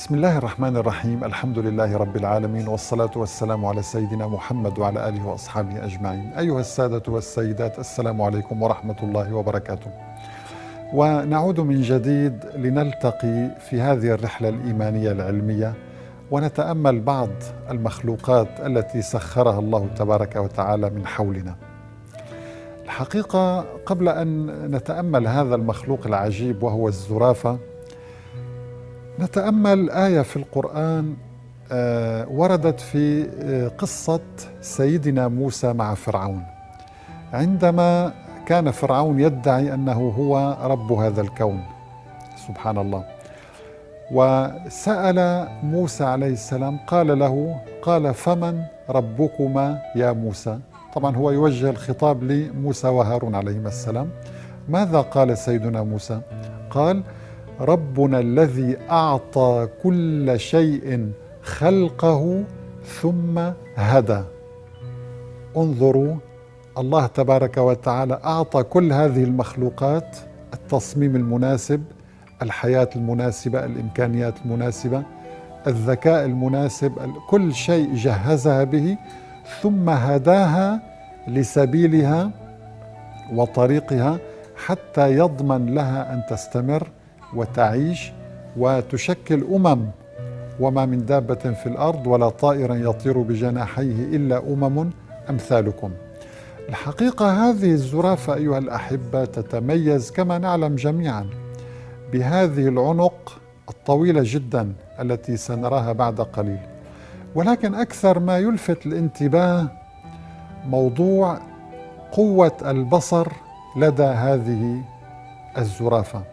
بسم الله الرحمن الرحيم. الحمد لله رب العالمين، والصلاة والسلام على سيدنا محمد وعلى آله وأصحابه أجمعين. أيها السادة والسيدات، السلام عليكم ورحمة الله وبركاته. ونعود من جديد لنلتقي في هذه الرحلة الإيمانية العلمية، ونتأمل بعض المخلوقات التي سخرها الله تبارك وتعالى من حولنا. الحقيقة قبل أن نتأمل هذا المخلوق العجيب وهو الزرافة، نتأمل آية في القرآن وردت في قصة سيدنا موسى مع فرعون، عندما كان فرعون يدعي أنه هو رب هذا الكون، سبحان الله. وسأل موسى عليه السلام، قال فمن ربكما يا موسى؟ طبعا هو يوجه الخطاب لموسى وهارون عليهما السلام. ماذا قال سيدنا موسى؟ قال: ربنا الذي أعطى كل شيء خلقه ثم هدى. انظروا، الله تبارك وتعالى أعطى كل هذه المخلوقات التصميم المناسب، الحياة المناسبة، الإمكانيات المناسبة، الذكاء المناسب، كل شيء جهزها به، ثم هداها لسبيلها وطريقها حتى يضمن لها أن تستمر وتعيش وتشكل وما من دابة في الأرض ولا طائر يطير بجناحيه إلا أمثالكم. الحقيقة هذه الزرافة أيها الأحبة تتميز كما نعلم جميعا بهذه العنق الطويلة جدا التي سنراها بعد قليل، ولكن أكثر ما يلفت الانتباه موضوع قوة البصر لدى هذه الزرافة.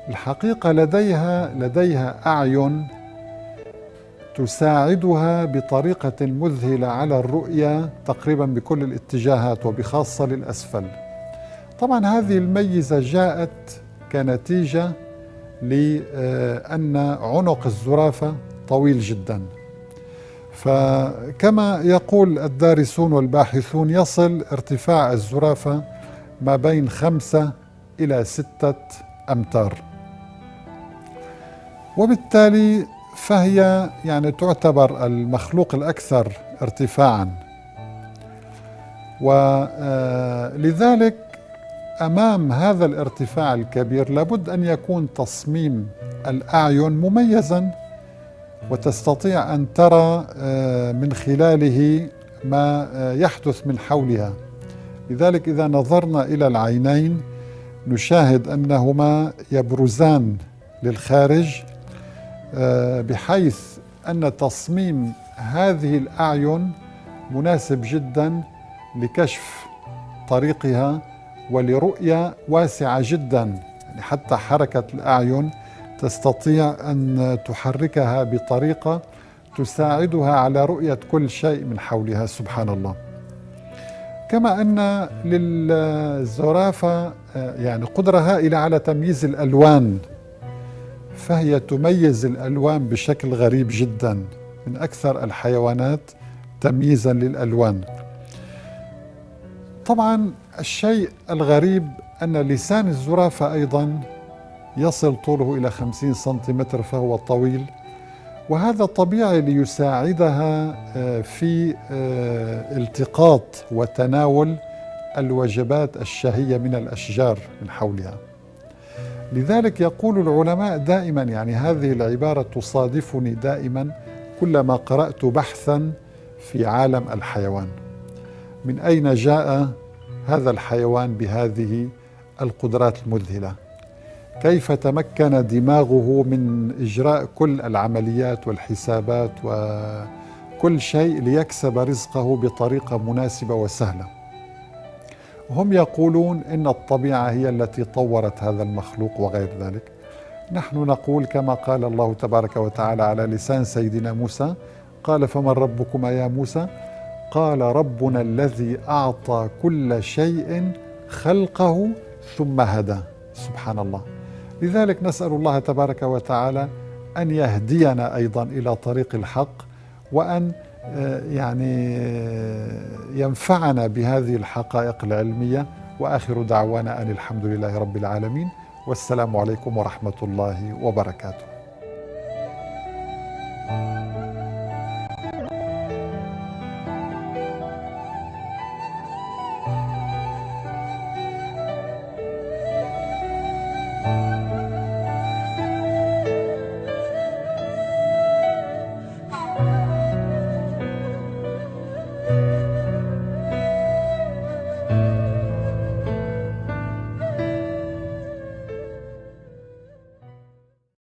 الحقيقة لديها أعين تساعدها بطريقة مذهلة على الرؤية تقريبا بكل الاتجاهات وبخاصة للأسفل. طبعا هذه الميزة جاءت كنتيجة لأن عنق الزرافة طويل جدا، فكما يقول الدارسون والباحثون يصل ارتفاع الزرافة ما بين 5 إلى 6 أمتار، وبالتالي فهي تعتبر المخلوق الأكثر ارتفاعا. ولذلك أمام هذا الارتفاع الكبير لابد أن يكون تصميم الأعين مميزا، وتستطيع أن ترى من خلاله ما يحدث من حولها. لذلك إذا نظرنا إلى العينين نشاهد أنهما يبرزان للخارج، بحيث أن تصميم هذه الأعين مناسب جدا لكشف طريقها ولرؤية واسعة جدا. حتى حركة الأعين تستطيع أن تحركها بطريقة تساعدها على رؤية كل شيء من حولها، سبحان الله. كما أن للزرافة قدرة هائلة على تمييز الألوان، فهي تميز الألوان بشكل غريب جدا، من أكثر الحيوانات تمييزا للألوان. طبعا الشيء الغريب أن لسان الزرافة أيضا يصل طوله إلى 50 سنتيمتر، فهو طويل، وهذا طبيعي ليساعدها في التقاط وتناول الوجبات الشهية من الأشجار من حولها. لذلك يقول العلماء دائما، هذه العبارة تصادفني دائما كلما قرأت بحثا في عالم الحيوان: من أين جاء هذا الحيوان بهذه القدرات المذهلة؟ كيف تمكن دماغه من إجراء كل العمليات والحسابات وكل شيء ليكسب رزقه بطريقة مناسبة وسهلة؟ هم يقولون إن الطبيعة هي التي طورت هذا المخلوق وغير ذلك. نحن نقول كما قال الله تبارك وتعالى على لسان سيدنا موسى: قال فمن ربكما يا موسى؟ قال ربنا الذي أعطى كل شيء خلقه ثم هدى. سبحان الله. لذلك نسأل الله تبارك وتعالى أن يهدينا أيضا إلى طريق الحق، وأن ينفعنا بهذه الحقائق العلمية. وآخر دعوانا أن الحمد لله رب العالمين، والسلام عليكم ورحمة الله وبركاته.